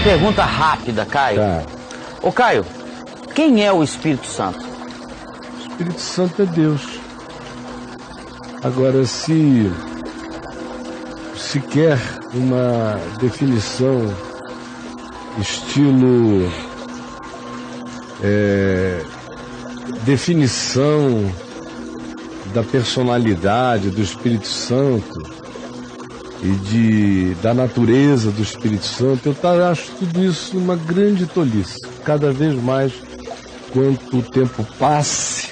pergunta rápida, Caio. Tá. Ô Caio, quem é o Espírito Santo? O Espírito Santo é Deus. Agora, se quer uma definição estilo definição da personalidade do Espírito Santo e da natureza do Espírito Santo, eu acho tudo isso uma grande tolice. Cada vez mais, quanto o tempo passe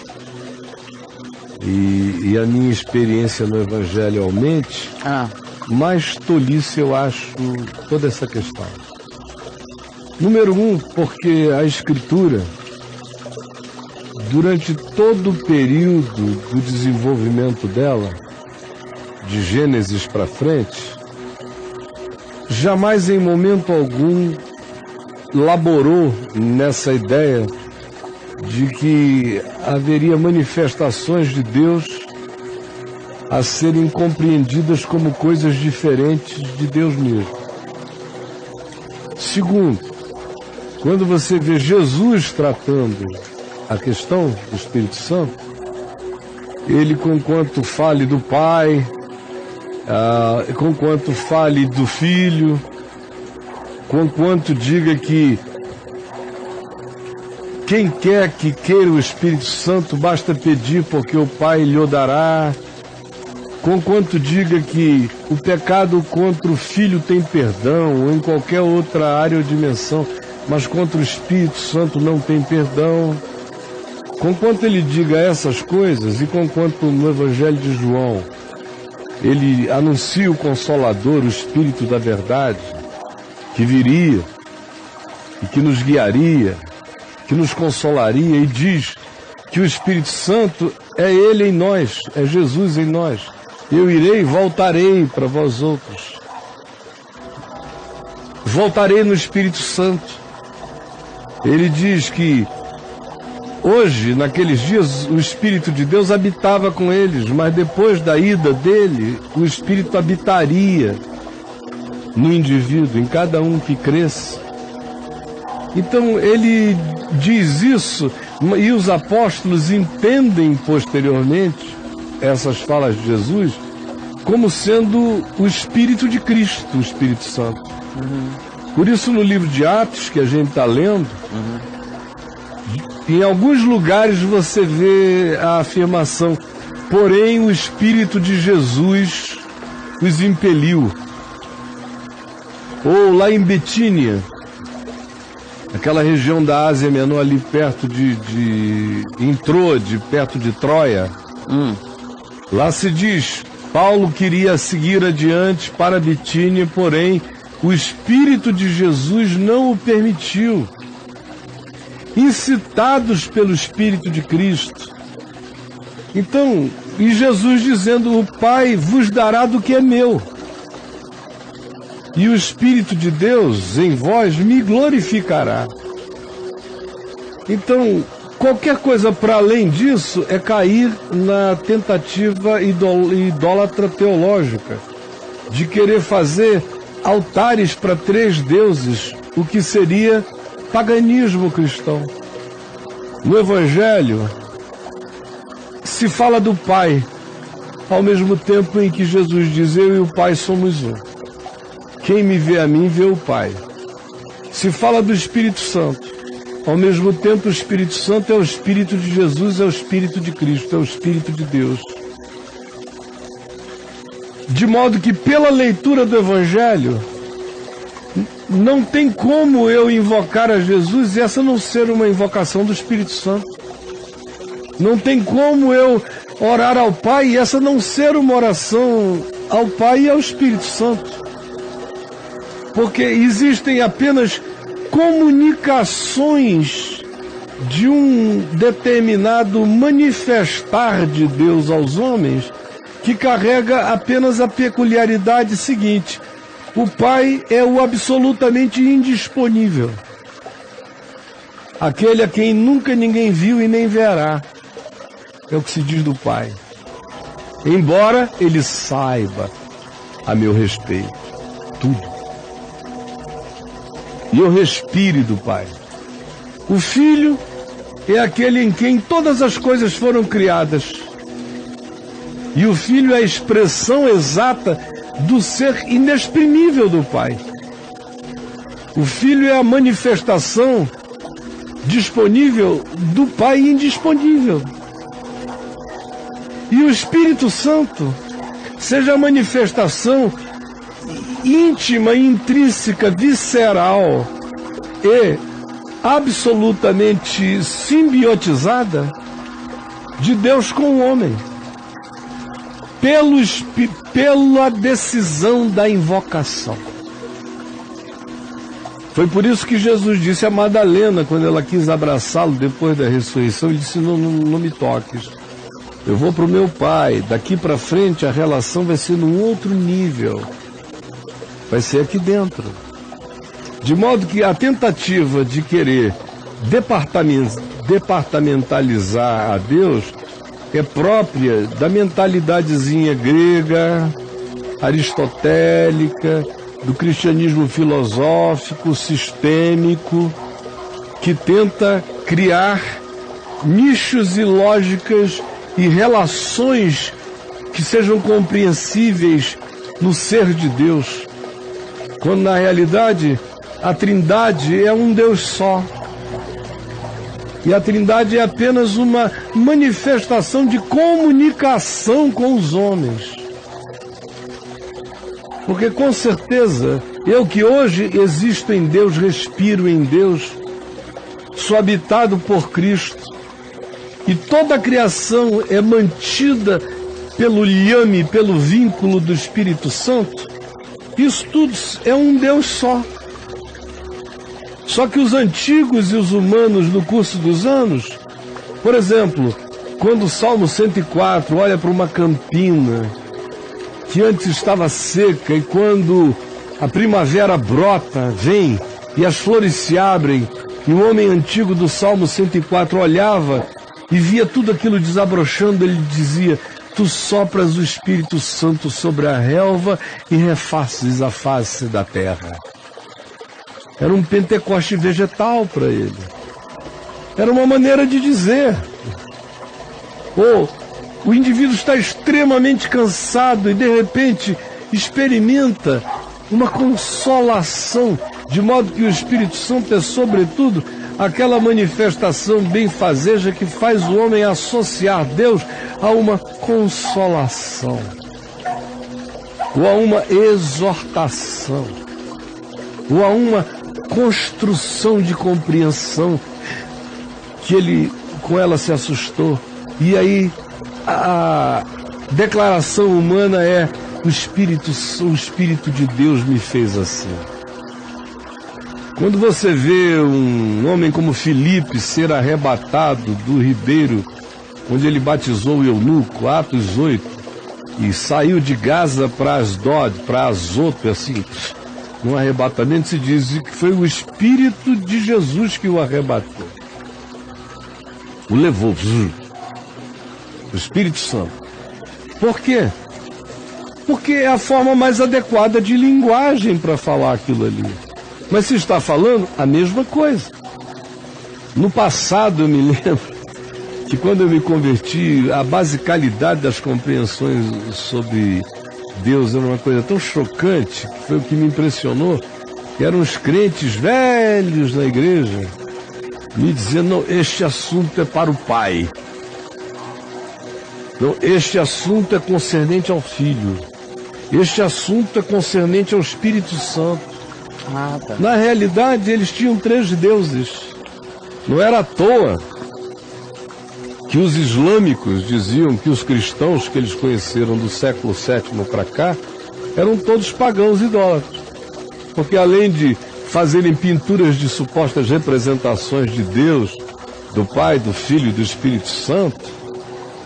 e a minha experiência no Evangelho aumente, mais tolice eu acho toda essa questão. Número 1, porque a Escritura, durante todo o período do desenvolvimento dela, de Gênesis para frente, jamais em momento algum laborou nessa ideia de que haveria manifestações de Deus a serem compreendidas como coisas diferentes de Deus mesmo. Segundo, quando você vê Jesus tratando a questão do Espírito Santo, ele, conquanto fale do Pai, conquanto fale do Filho, conquanto diga que quem quer que queira o Espírito Santo, basta pedir porque o Pai lhe o dará, conquanto diga que o pecado contra o Filho tem perdão, ou em qualquer outra área ou dimensão, mas contra o Espírito Santo não tem perdão. Conquanto ele diga essas coisas, e conquanto no Evangelho de João ele anuncia o Consolador, o Espírito da Verdade, que viria e que nos guiaria, que nos consolaria, e diz que o Espírito Santo é Ele em nós, é Jesus em nós. Eu irei e voltarei para vós outros. Voltarei no Espírito Santo. Ele diz que hoje, naqueles dias, o Espírito de Deus habitava com eles, mas depois da ida dele, o Espírito habitaria no indivíduo, em cada um que cresce. Então, ele diz isso, e os apóstolos entendem posteriormente essas falas de Jesus como sendo o Espírito de Cristo, o Espírito Santo. Por isso, no livro de Atos, que a gente está lendo, em alguns lugares você vê a afirmação: porém o Espírito de Jesus os impeliu. Ou lá em Betínia, aquela região da Ásia Menor, ali perto em Troade, perto de Troia, lá se diz: Paulo queria seguir adiante para Betínia, porém o Espírito de Jesus não o permitiu. Incitados pelo Espírito de Cristo. Então, e Jesus dizendo: o Pai vos dará do que é meu, e o Espírito de Deus em vós me glorificará. Então, qualquer coisa para além disso é cair na tentativa idólatra teológica de querer fazer altares para 3 deuses, o que seria paganismo cristão. No Evangelho se fala do Pai, ao mesmo tempo em que Jesus diz: eu e o Pai somos um. Quem me vê a mim, vê o Pai. Se fala do Espírito Santo, ao mesmo tempo o Espírito Santo é o Espírito de Jesus, é o Espírito de Cristo, é o Espírito de Deus. De modo que, pela leitura do Evangelho, não tem como eu invocar a Jesus e essa não ser uma invocação do Espírito Santo. Não tem como eu orar ao Pai e essa não ser uma oração ao Pai e ao Espírito Santo. Porque existem apenas comunicações de um determinado manifestar de Deus aos homens que carrega apenas a peculiaridade seguinte: o Pai é o absolutamente indisponível, aquele a quem nunca ninguém viu e nem verá. É o que se diz do Pai, embora ele saiba a meu respeito tudo. e eu respire do Pai. O Filho é aquele em quem todas as coisas foram criadas. E o Filho é a expressão exata do ser inexprimível do Pai. O Filho é a manifestação disponível do Pai indisponível. E o Espírito Santo seja a manifestação íntima, intrínseca, visceral e absolutamente simbiotizada de Deus com o homem, pela decisão da invocação. Foi por isso que Jesus disse a Madalena, quando ela quis abraçá-lo depois da ressurreição, ele disse, não me toques, eu vou para o meu Pai, daqui para frente a relação vai ser num outro nível, vai ser aqui dentro. De modo que a tentativa de querer departamentalizar a Deus é própria da mentalidadezinha grega, aristotélica, do cristianismo filosófico, sistêmico, que tenta criar nichos e lógicas e relações que sejam compreensíveis no ser de Deus, quando na realidade a Trindade é um Deus só. E a Trindade é apenas uma manifestação de comunicação com os homens. Porque com certeza, eu que hoje existo em Deus, respiro em Deus, sou habitado por Cristo, e toda a criação é mantida pelo lhame, pelo vínculo do Espírito Santo, isso tudo é um Deus só. Só que os antigos e os humanos no curso dos anos, por exemplo, quando o Salmo 104 olha para uma campina que antes estava seca e quando a primavera brota, vem e as flores se abrem, e o homem antigo do Salmo 104 olhava e via tudo aquilo desabrochando, ele dizia, tu sopras o Espírito Santo sobre a relva e refaces a face da terra. Era um Pentecoste vegetal para ele. Era uma maneira de dizer. O indivíduo está extremamente cansado e de repente experimenta uma consolação, de modo que o Espírito Santo é sobretudo aquela manifestação benfazeja que faz o homem associar Deus a uma consolação, ou a uma exortação, ou a uma construção de compreensão que ele com ela se assustou. E aí a declaração humana é o Espírito de Deus me fez assim. Quando você vê um homem como Filipe ser arrebatado do ribeiro onde ele batizou o eunuco, Atos 8, e saiu de Gaza para Asdod, para Azoto, assim, num arrebatamento se diz que foi o Espírito de Jesus que o arrebatou. O levou, o Espírito Santo. Por quê? Porque é a forma mais adequada de linguagem para falar aquilo ali. Mas se está falando a mesma coisa. No passado eu me lembro que quando eu me converti, a basicalidade das compreensões sobre Deus era uma coisa tão chocante, que foi o que me impressionou, que eram os crentes velhos na igreja, me dizendo, não, este assunto é para o Pai. Não, este assunto é concernente ao Filho. Este assunto é concernente ao Espírito Santo. Tá. Na realidade, eles tinham 3 deuses. Não era à toa que os islâmicos diziam que os cristãos que eles conheceram do século VII para cá eram todos pagãos idólatras. Porque além de fazerem pinturas de supostas representações de Deus, do Pai, do Filho e do Espírito Santo,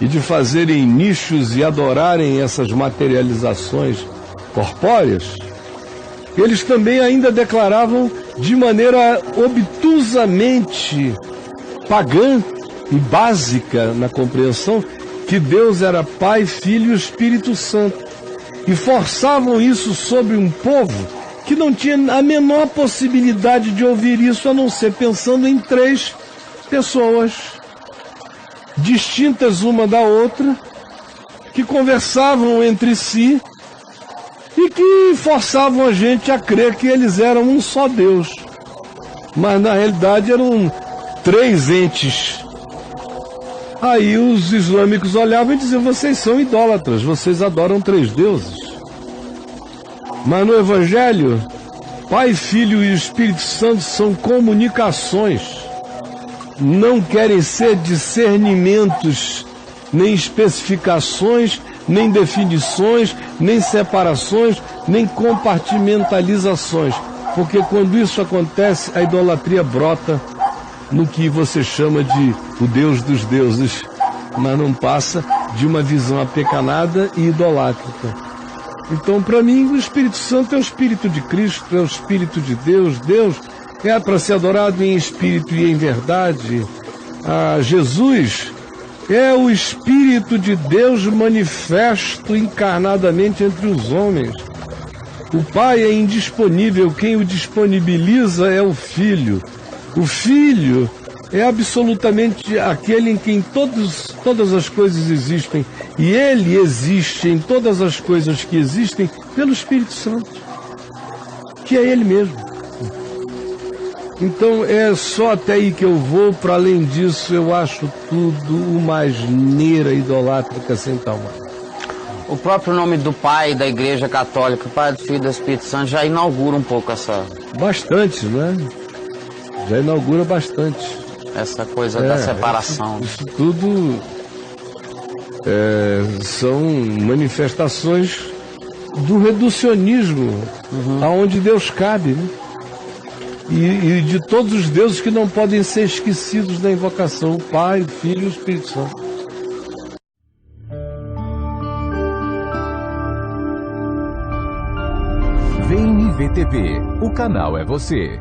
e de fazerem nichos e adorarem essas materializações corpóreas, eles também ainda declaravam de maneira obtusamente pagã e básica na compreensão que Deus era Pai, Filho e Espírito Santo. E forçavam isso sobre um povo que que não tinha a menor possibilidade de ouvir isso, a não ser pensando em 3 pessoas distintas uma da outra, que conversavam entre si e que forçavam a gente a crer que eles eram um só Deus. Mas na realidade eram 3 entes. Aí os islâmicos olhavam e diziam: vocês são idólatras, vocês adoram 3 deuses. Mas no Evangelho, Pai, Filho e Espírito Santo são comunicações. Não querem ser discernimentos, nem especificações, nem definições, nem separações, nem compartimentalizações. Porque quando isso acontece, a idolatria brota no que você chama de o Deus dos deuses, mas não passa de uma visão apecanada e idolátrica. Então, para mim, o Espírito Santo é o Espírito de Cristo, é o Espírito de Deus. Deus é para ser adorado em espírito e em verdade. Jesus é o Espírito de Deus manifesto encarnadamente entre os homens. O Pai é indisponível, quem o disponibiliza é o Filho. O Filho é absolutamente aquele em quem todas as coisas existem. E Ele existe em todas as coisas que existem pelo Espírito Santo, que é Ele mesmo. Então é só até aí que eu vou. Para além disso, eu acho tudo uma asneira idolátrica sem tamanho. O próprio nome do Pai da Igreja Católica, Pai, do Filho e do Espírito Santo, já inaugura um pouco Bastante, né? Já inaugura bastante. Essa coisa da separação. Isso tudo são manifestações do reducionismo, aonde Deus cabe, né? E de todos os deuses que não podem ser esquecidos na invocação: o Pai, o Filho e o Espírito Santo. VMVTV, o canal é você.